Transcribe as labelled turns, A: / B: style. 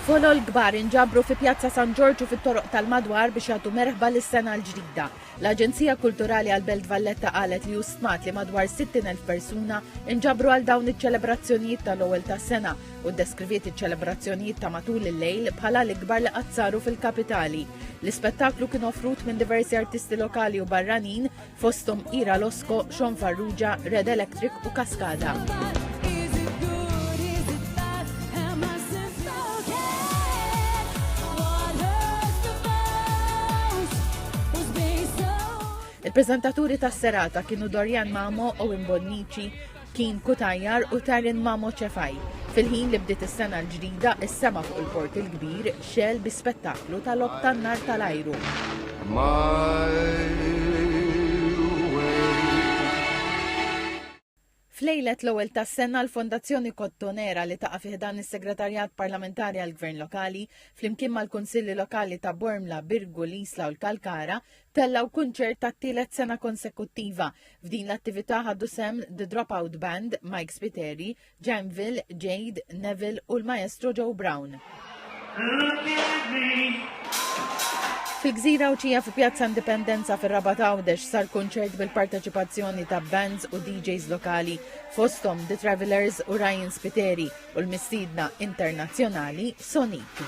A: Folol kbar inġabru fi Pjazza San Giorgio fit-toroq tal-madwar biex jagħtu merħba lis-sena l-ġdida. L-Aġenzija Kulturali għall-Belt Valletta qalet li justmat li madwar 60,000 persuna inġabru għal dawn iċ-ċelebrazzjonijiet tal-ewwel tas-sena u ddeskriviet iċ-ċelebrazzjonijiet ta' matul il-lejl bħala l-ikbar li qatt saru fil-kapitali. L-ispettaklu kien offrut minn diversi artisti lokali u barranin fosthom Ira Losco, Sean Farrugia, Red Electric u Kaskada. Il-preżentaturi tas-serata kienu Dorian Mamo, Owen Bonnici, Kien Kutajjar u Tarin Mamo Ċefaj. Fil-ħin li bdiet is-sena l-ġdida, is-sema fuq il-Port il-Kbir xel bi spettaklu tal-lob tan-nar tal-ajru. Flejlet l-ewwel tas-sena l-Fondazzjoni Cottonera li taqa' fih dan is-Segretarjat Parlamentari għall-Gvern Lokali flimkien mal-Kunsilli Lokali ta' Bormla, Birgu, Lisla u l-Kalkara tellaw kunċert tat-tielet sena konsekuttiva. F'din l-attività ħaddu sem The Dropout Band, Mike Spiteri, Jamville, Jade, Neville u l-Maestro Joe Brown. Fil-Gżira Uċija fi Pjazza Indipendenza fir-Rabat Għawdex sar kunċert bil-parteċipazzjoni ta' bands u DJs lokali fosthom The Travelers u Ryan Spiteri u l-mistiedna internazzjonali Sonic.